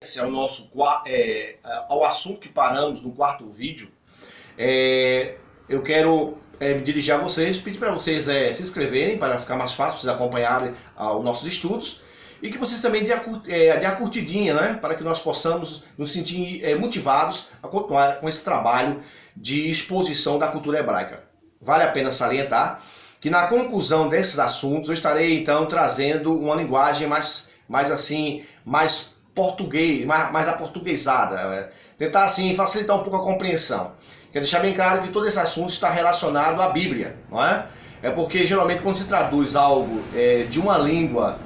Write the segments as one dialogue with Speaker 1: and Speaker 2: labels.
Speaker 1: Esse é o nosso ao assunto que paramos no quarto vídeo. Eu quero me dirigir a vocês, pedir para vocês se inscreverem para ficar mais fácil vocês acompanharem os nossos estudos e que vocês também dêem a curtidinha, né, para que nós possamos nos sentir motivados a continuar com esse trabalho de exposição da cultura hebraica. Vale a pena salientar que na conclusão desses assuntos eu estarei então trazendo uma linguagem mais português, mais aportuguesada, né? Tentar assim facilitar um pouco a compreensão. Quero deixar bem claro que todo esse assunto está relacionado à Bíblia, não é? É porque geralmente quando se traduz algo de uma língua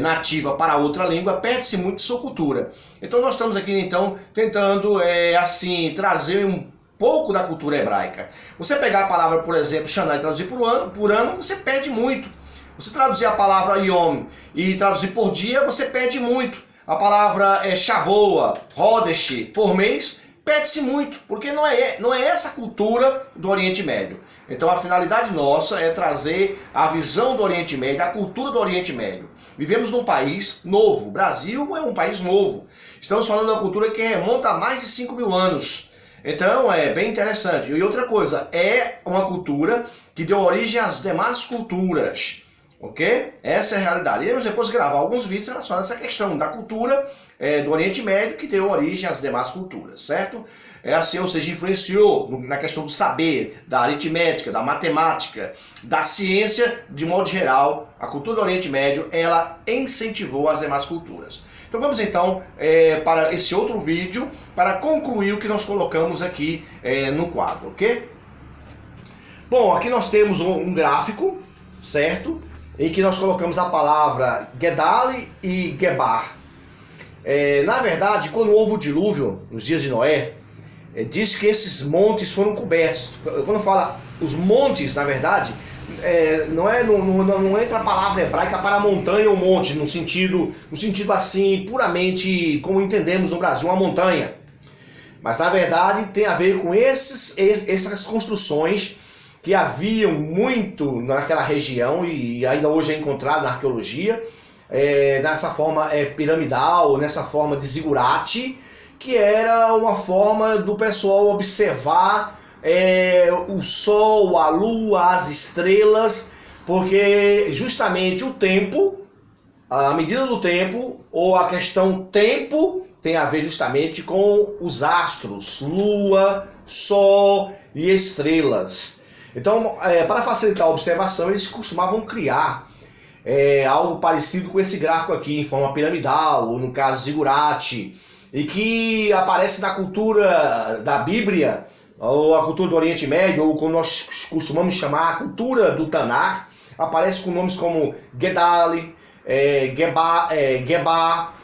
Speaker 1: nativa para outra língua, perde-se muito sua cultura. Então nós estamos aqui então tentando assim trazer um pouco da cultura hebraica. Você pegar a palavra, por exemplo, Shana e traduzir por ano, você perde muito. Você traduzir a palavra Yom e traduzir por dia, você perde muito. A palavra Shavoa, Hodesh, por mês, perde-se muito, porque não é essa cultura do Oriente Médio. Então a finalidade nossa é trazer a visão do Oriente Médio, a cultura do Oriente Médio. Vivemos num país novo, o Brasil é um país novo. Estamos falando de uma cultura que remonta a mais de 5.000 anos. Então é bem interessante. E outra coisa, é uma cultura que deu origem às demais culturas. Ok? Essa é a realidade. E vamos depois gravar alguns vídeos relacionados a essa questão da cultura do Oriente Médio que deu origem às demais culturas, certo? É assim, ou seja, influenciou na questão do saber, da aritmética, da matemática, da ciência, de modo geral, a cultura do Oriente Médio, ela incentivou as demais culturas. Então vamos então para esse outro vídeo, para concluir o que nós colocamos aqui no quadro, ok? Bom, aqui nós temos um gráfico, certo? Em que nós colocamos a palavra Gedali e Gebar. Na verdade, quando houve o dilúvio, nos dias de Noé, diz que esses montes foram cobertos. Quando fala os montes, na verdade, não entra a palavra hebraica para montanha ou monte, no sentido assim, puramente como entendemos no Brasil, uma montanha. Mas na verdade tem a ver com essas construções que haviam muito naquela região e ainda hoje é encontrado na arqueologia, nessa forma piramidal, nessa forma de zigurate, que era uma forma do pessoal observar o sol, a lua, as estrelas, porque justamente o tempo, a medida do tempo, ou a questão tempo, tem a ver justamente com os astros, lua, sol e estrelas. Então, para facilitar a observação, eles costumavam criar algo parecido com esse gráfico aqui, em forma piramidal, ou no caso zigurate, e que aparece na cultura da Bíblia, ou a cultura do Oriente Médio, ou como nós costumamos chamar a cultura do Tanar, aparece com nomes como Gedali, Gebar.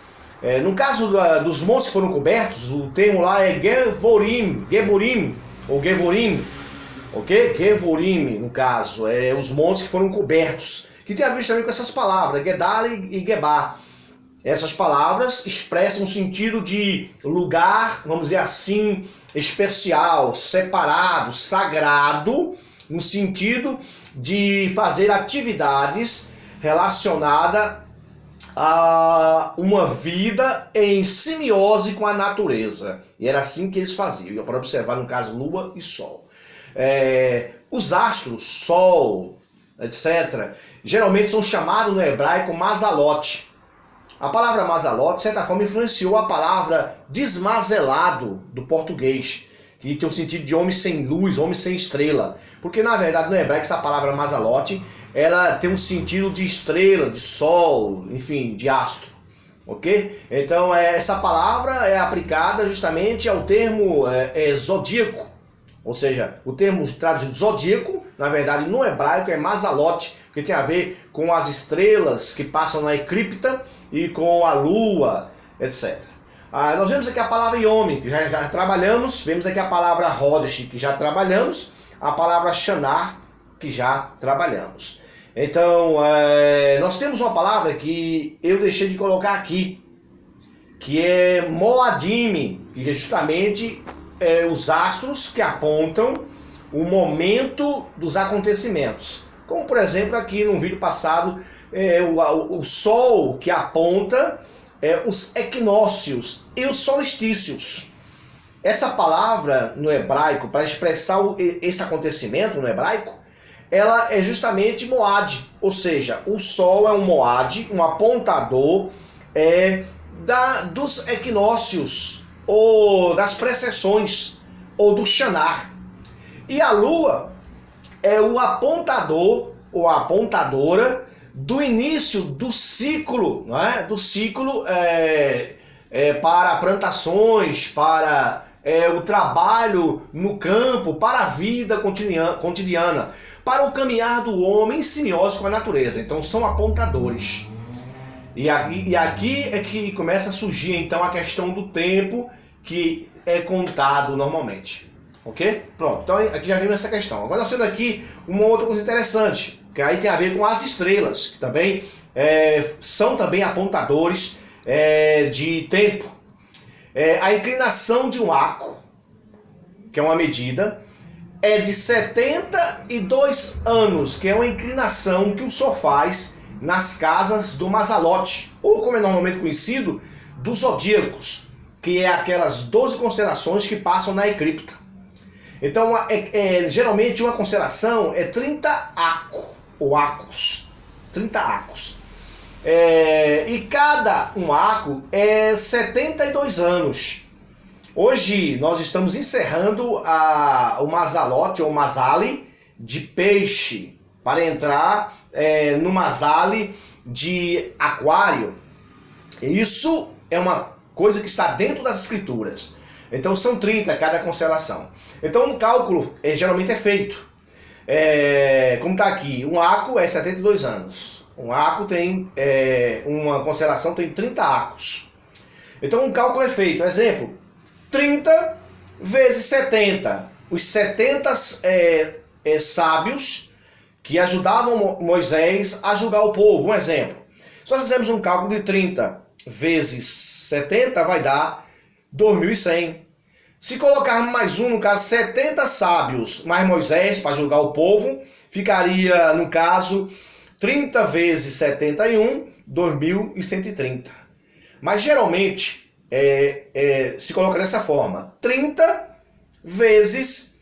Speaker 1: No caso dos montes que foram cobertos, o termo lá é Geburim, ou Gevorim. Ok? Gevorim, no caso, os montes que foram cobertos, que tem a ver também com essas palavras, Gedali e Gebar. Essas palavras expressam um sentido de lugar, vamos dizer assim, especial, separado, sagrado, no sentido de fazer atividades relacionadas a uma vida em simbiose com a natureza. E era assim que eles faziam, para observar, no caso, lua e sol. Os astros, sol, etc., geralmente são chamados no hebraico mazalot. A palavra mazalot, de certa forma, influenciou a palavra desmazelado do português, que tem o sentido de homem sem luz, homem sem estrela. Porque, na verdade, no hebraico, essa palavra mazalot, ela tem um sentido de estrela, de sol, enfim, de astro. Ok? Então, essa palavra é aplicada justamente ao termo zodíaco. Ou seja, o termo traduzido zodíaco, na verdade, no hebraico é mazalot, que tem a ver com as estrelas que passam na eclíptica e com a lua, etc. Nós vemos aqui a palavra Yom, que já trabalhamos, vemos aqui a palavra Hodesh, que já trabalhamos, a palavra Shanar, que já trabalhamos. Então, nós temos uma palavra que eu deixei de colocar aqui, que é Moadim, que é justamente os astros que apontam o momento dos acontecimentos. Como, por exemplo, aqui no vídeo passado, o sol que aponta os equinócios e os solstícios. Essa palavra no hebraico, para expressar esse acontecimento no hebraico, ela é justamente moad, ou seja, o sol é um moad, um apontador dos equinócios, ou das precessões, ou do Shanar. E a lua é o apontador, ou a apontadora, do início do ciclo, não é? Do ciclo para plantações, para o trabalho no campo, para a vida cotidiana, para o caminhar do homem em simbiose com a natureza. Então são apontadores. E aqui é que começa a surgir então a questão do tempo que é contado normalmente. Ok? Pronto, então aqui já vimos essa questão. Agora nós temos aqui uma outra coisa interessante, que aí tem a ver com as estrelas, que também são também apontadores de tempo. A inclinação de um arco, que é uma medida, é de 72 anos, que é uma inclinação que o Sol faz nas casas do Mazalote, ou como é normalmente conhecido, dos zodíacos, que é aquelas 12 constelações que passam na eclíptica. Então, geralmente uma constelação é 30 ou arcos, 30 arcos. E cada um arco é 72 anos. Hoje nós estamos encerrando o Mazalote ou Mazali de peixe para entrar no Mazali de aquário. Isso é uma coisa que está dentro das escrituras. Então são 30 cada constelação. Então um cálculo geralmente é feito. Como está aqui, um arco é 72 anos. Um arco tem, uma constelação tem 30 arcos. Então um cálculo é feito. Exemplo, 30 vezes 70. Os 70 sábios que ajudavam Moisés a julgar o povo. Um exemplo. Se nós fizermos um cálculo de 30 vezes 70, vai dar 2.100. Se colocarmos mais um, no caso, 70 sábios mais Moisés para julgar o povo, ficaria, no caso, 30 vezes 71, 2.130. Mas geralmente se coloca dessa forma: 30 vezes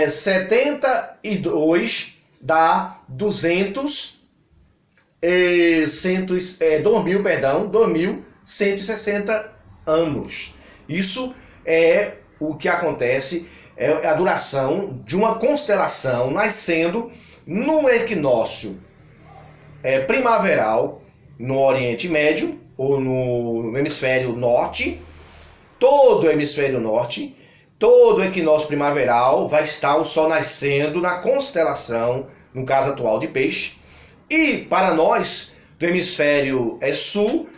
Speaker 1: 72 dá 2.160 anos. Isso é o que acontece, é a duração de uma constelação nascendo no equinócio primaveral no Oriente Médio, ou no hemisfério norte. Todo o hemisfério norte, todo equinócio primaveral vai estar o Sol nascendo na constelação, no caso atual de Peixe. E para nós, do hemisfério sul,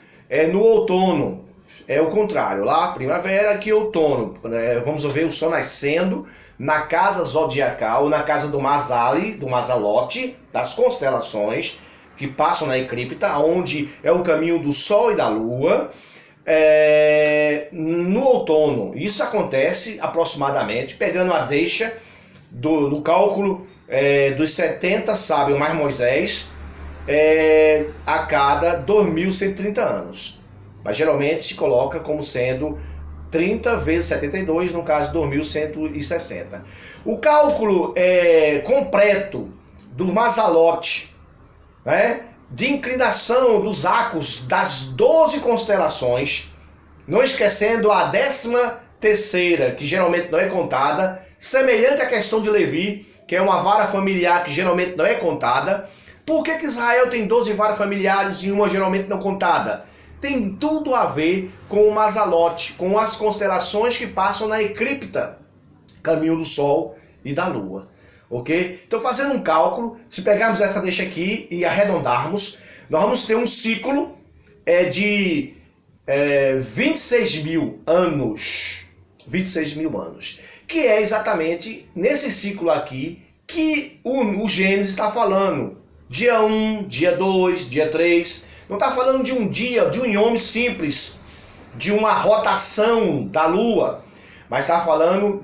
Speaker 1: no outono. É o contrário, lá primavera, aqui outono. Vamos ver o Sol nascendo na casa zodiacal, na casa do Mazali, do Mazalote, das constelações que passam na eclíptica, onde é o caminho do Sol e da Lua, no outono. Isso acontece aproximadamente, pegando a deixa do cálculo dos 70 sábios mais Moisés, a cada 2.130 anos. Mas geralmente se coloca como sendo 30 vezes 72, no caso 2.160. O cálculo completo do Mazalote, de inclinação dos arcos das 12 constelações, não esquecendo a 13ª, que geralmente não é contada, semelhante à questão de Levi, que é uma vara familiar que geralmente não é contada. Por que Israel tem 12 varas familiares e uma geralmente não contada? Tem tudo a ver com o Mazalote, com as constelações que passam na eclíptica, caminho do Sol e da Lua. Ok? Então, fazendo um cálculo, se pegarmos essa deixa aqui e arredondarmos, nós vamos ter um ciclo de 26.000 anos. 26.000 anos. Que é exatamente nesse ciclo aqui que o Gênesis está falando. Dia 1, dia 2, dia 3. Não está falando de um dia, de um iome simples, de uma rotação da Lua, mas está falando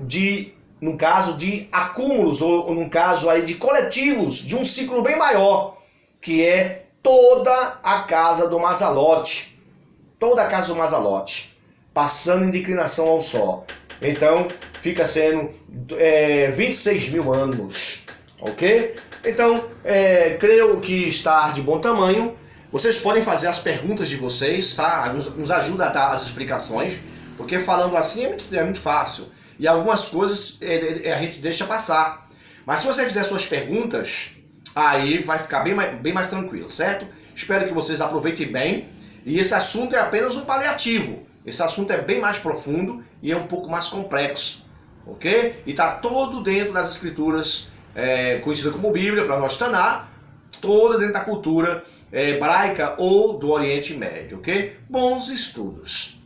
Speaker 1: no caso de acúmulos, ou no caso aí de coletivos, de um ciclo bem maior, que é toda a casa do Mazalote. toda a casa do Mazalote, passando em declinação ao Sol. Então, fica sendo 26 mil anos, ok? Então, creio que está de bom tamanho. Vocês podem fazer as perguntas de vocês, tá? Nos ajuda a dar as explicações, porque falando assim é muito fácil. E algumas coisas a gente deixa passar. Mas se você fizer suas perguntas, aí vai ficar bem mais tranquilo, certo? Espero que vocês aproveitem bem. E esse assunto é apenas um paliativo. Esse assunto é bem mais profundo e é um pouco mais complexo, ok? E está todo dentro das escrituras conhecidas como Bíblia, para nós Taná, toda dentro da cultura hebraica ou do Oriente Médio, ok? Bons estudos!